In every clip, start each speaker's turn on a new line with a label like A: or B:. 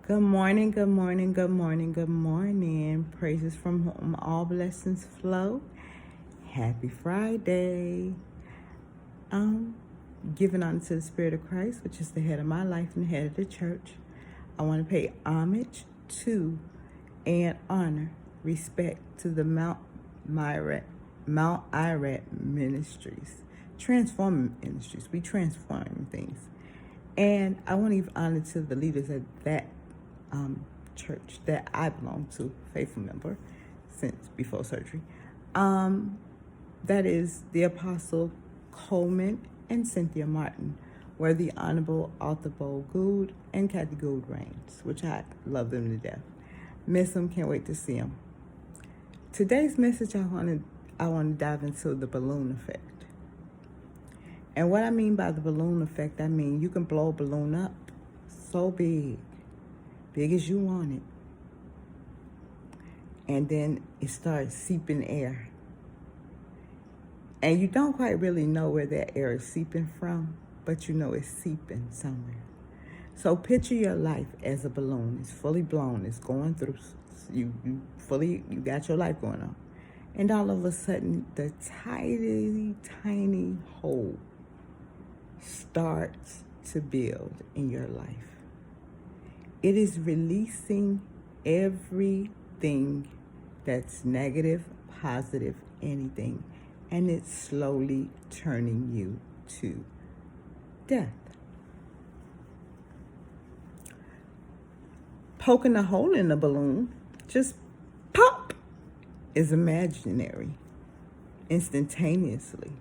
A: Good morning, good morning, good morning, good morning. Praises from whom all blessings flow. Happy Friday. Um, Giving honor to the Spirit of Christ, which is the head of my life and the head of the church. I want to pay homage to and honor, respect to the Mount Irat Ministries, transforming ministries. We transform things. And I want to give honor to the leaders of that church that I belong to, faithful member since before surgery. That is the Apostle Coleman and Cynthia Martin, where the Honorable Arthur Bowl Gould and Kathy Gould reigns, which I love them to death. Miss them, can't wait to see them. Today's message, I want to dive into the balloon effect. And what I mean by the balloon effect, I mean you can blow a balloon up so big as you want it, and then it starts seeping air. And you don't quite really know where that air is seeping from, but you know it's seeping somewhere. So picture your life as a balloon. It's fully blown. It's going through. You got your life going on. And all of a sudden, the tiny hole starts to build in your life. It is releasing everything that's negative, positive, anything, and it's slowly turning you to death. Poking a hole in the balloon, just pop, is imaginary, instantaneously.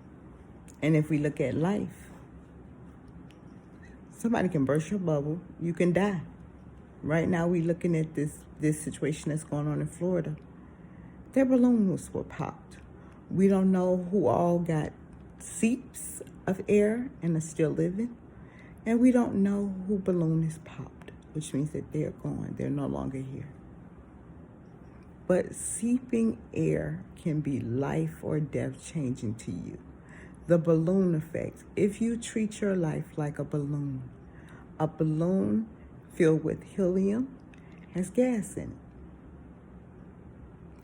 A: And if we look at life, somebody can burst your bubble, you can die. Right now we're looking at this situation that's going on in Florida. Their balloons were popped. We don't know who all got seeps of air and are still living. And we don't know who balloon is popped, which means that they're gone. They're no longer here. But seeping air can be life or death changing to you. The balloon effect. If you treat your life like a balloon filled with helium has gas in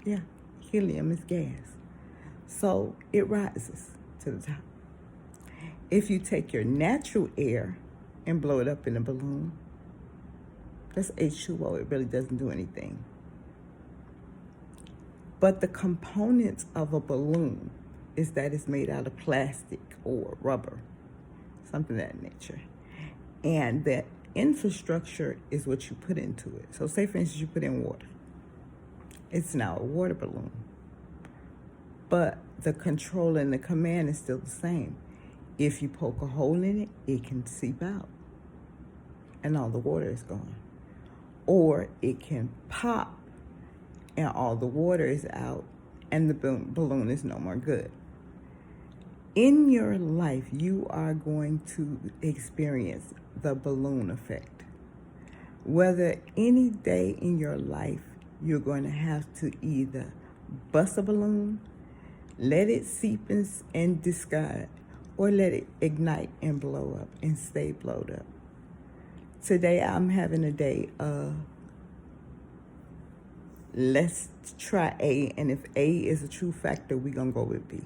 A: it. Yeah, helium is gas. So it rises to the top. If you take your natural air and blow it up in a balloon, that's H2O. It really doesn't do anything. But the components of a balloon is that it's made out of plastic or rubber, something of that nature. And the infrastructure is what you put into it. So say, for instance, you put in water. It's now a water balloon. But the control and the command is still the same. If you poke a hole in it, it can seep out and all the water is gone. Or it can pop and all the water is out and the balloon is no more good. In your life, you are going to experience the balloon effect. Whether any day in your life, you're going to have to either bust a balloon, let it seep and discard, or let it ignite and blow up and stay blowed up. Today, I'm having a day of let's try A, and if A is a true factor, we're going to go with B.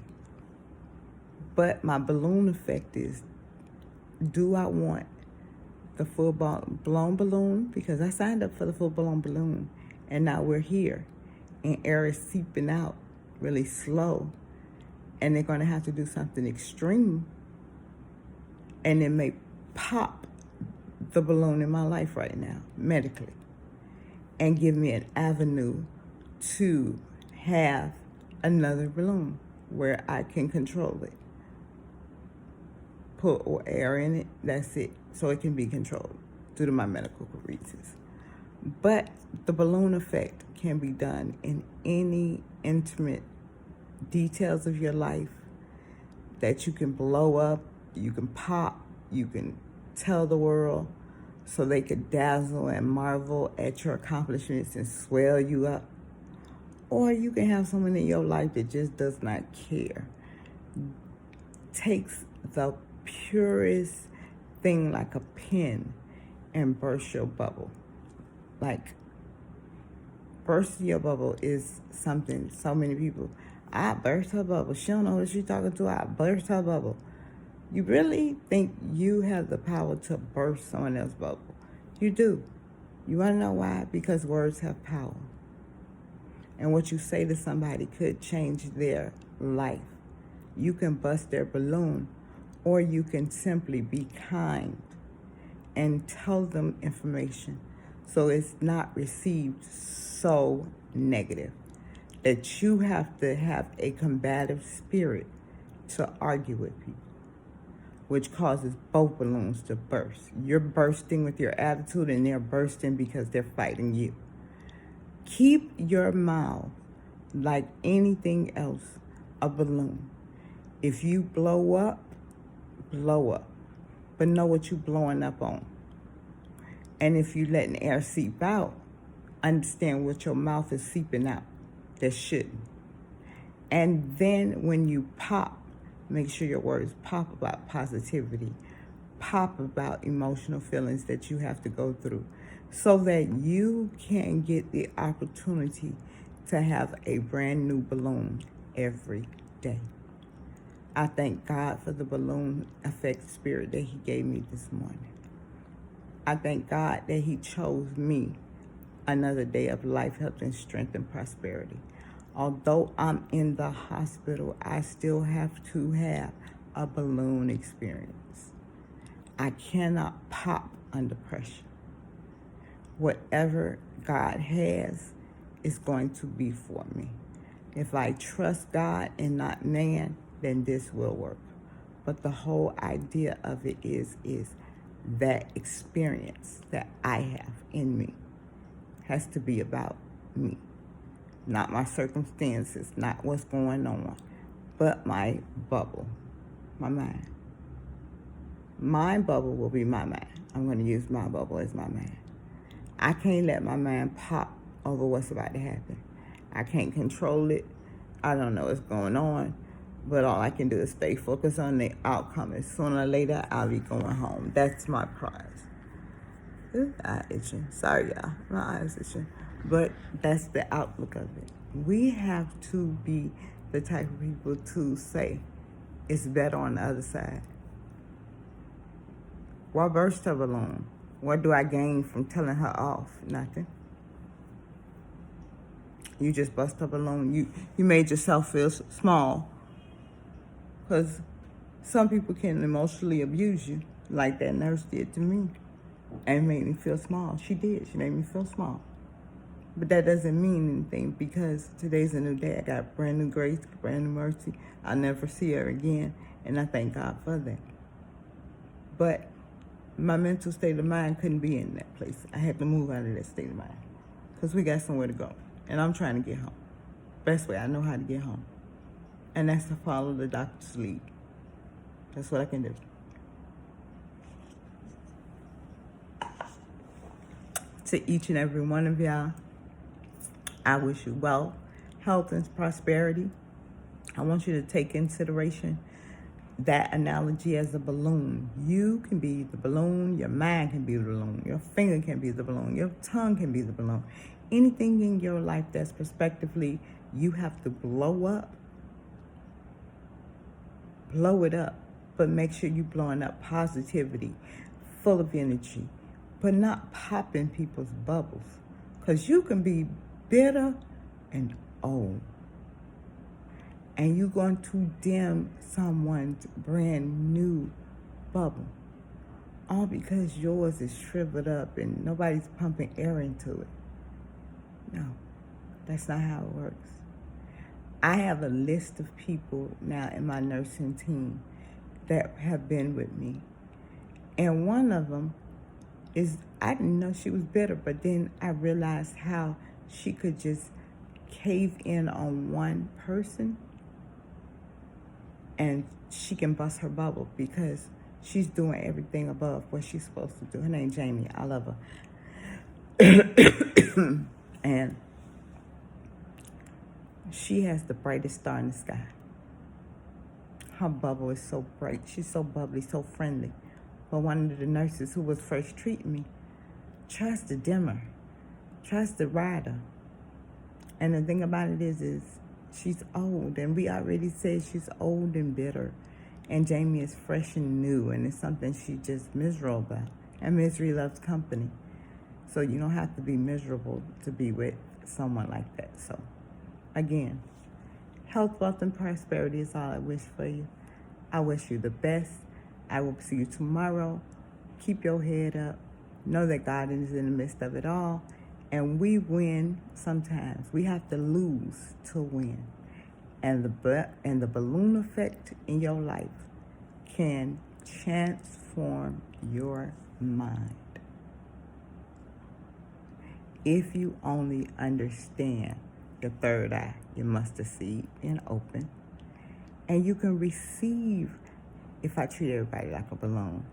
A: But my balloon effect is, do I want the full blown balloon? Because I signed up for the full blown balloon, and now we're here, and air is seeping out really slow, and they're going to have to do something extreme, and it may pop the balloon in my life right now, medically, and give me an avenue to have another balloon where I can control it. Put air in it, that's it. So it can be controlled due to my medical reasons. But the balloon effect can be done in any intimate details of your life that you can blow up, you can pop, you can tell the world so they could dazzle and marvel at your accomplishments and swell you up. Or you can have someone in your life that just does not care. Takes the purest thing like a pin and burst your bubble. Like, bursting your bubble is something so many people, I burst her bubble. She don't know who she's talking to. I burst her bubble. You really think you have the power to burst someone else's bubble? You do. You want to know why? Because words have power. And what you say to somebody could change their life. You can bust their balloon, or you can simply be kind and tell them information so it's not received so negative that you have to have a combative spirit to argue with people, which causes both balloons to burst. You're bursting with your attitude, and they're bursting because they're fighting you. Keep your mouth, like anything else, a balloon. If you blow up, but know what you're blowing up on. And if you letting air seep out, understand what your mouth is seeping out that shouldn't. And then when you pop, make sure your words pop about positivity, pop about emotional feelings that you have to go through, so that you can get the opportunity to have a brand new balloon every day. I thank God for the balloon effect spirit that He gave me this morning. I thank God that He chose me another day of life, health, and strength and prosperity. Although I'm in the hospital, I still have to have a balloon experience. I cannot pop under pressure. Whatever God has is going to be for me. If I trust God and not man, then this will work. But the whole idea of it is that experience that I have in me has to be about me. Not my circumstances, not what's going on, but my bubble, my mind. My bubble will be my mind. I'm going to use my bubble as my mind. I can't let my mind pop over what's about to happen. I can't control it. I don't know what's going on, but all I can do is stay focused on the outcome. And sooner or later, I'll be going home. That's my prize. Ooh, eye itching. Sorry, y'all. My eyes itching. But that's the outlook of it. We have to be the type of people to say it's better on the other side. Why burst her balloon? What do I gain from telling her off? Nothing. You just bust her balloon. You made yourself feel small. Because some people can emotionally abuse you, like that nurse did to me, and made me feel small. She did. She made me feel small. But that doesn't mean anything, because today's a new day. I got brand new grace, brand new mercy. I'll never see her again, and I thank God for that. But my mental state of mind couldn't be in that place. I had to move out of that state of mind, because we got somewhere to go, and I'm trying to get home. Best way I know how to get home, and that's to follow the doctor's lead. That's what I can do. To each and every one of y'all, I wish you wealth, health, and prosperity. I want you to take consideration that analogy as a balloon. You can be the balloon, your mind can be the balloon, your finger can be the balloon, your tongue can be the balloon. Anything in your life that's prospectively you have to blow up, blow it up, but make sure you're blowing up positivity, full of energy, but not popping people's bubbles. Because you can be bitter and old, and you're going to dim someone's brand new bubble, all because yours is shriveled up and nobody's pumping air into it. No, that's not how it works. I have a list of people now in my nursing team that have been with me, and one of them is, I didn't know she was bitter, but then I realized how she could just cave in on one person and she can bust her bubble because she's doing everything above what she's supposed to do. Her name's Jamie. I love her. And she has the brightest star in the sky. Her bubble is so bright. She's so bubbly, so friendly. But one of the nurses who was first treating me tries to dim her. trusted rider. And the thing about it is she's old, and we already said she's old and bitter. And Jamie is fresh and new, and it's something she's just miserable about. And misery loves company. So you don't have to be miserable to be with someone like that. So, again, health, wealth, and prosperity is all I wish for you. I wish you the best. I will see you tomorrow. Keep your head up. Know that God is in the midst of it all. And we win sometimes. We have to lose to win. And the balloon effect in your life can transform your mind. If you only understand your third eye, your mustard seed being open, and you can receive, if I treat everybody like a balloon,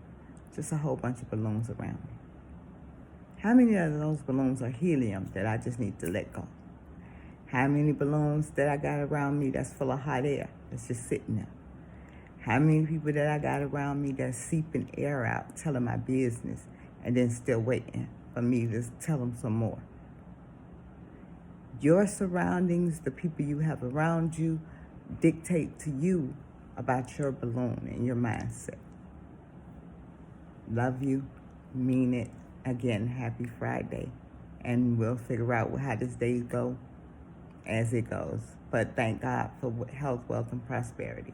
A: just a whole bunch of balloons around me. How many of those balloons are helium that I just need to let go? How many balloons that I got around me that's full of hot air that's just sitting there? How many people that I got around me that's seeping air out, telling my business, and then still waiting for me to tell them some more? Your surroundings, the people you have around you, dictate to you about your balloon and your mindset. Love you, mean it. Again, happy Friday. And we'll figure out how this day go as it goes. But thank God for health, wealth, and prosperity.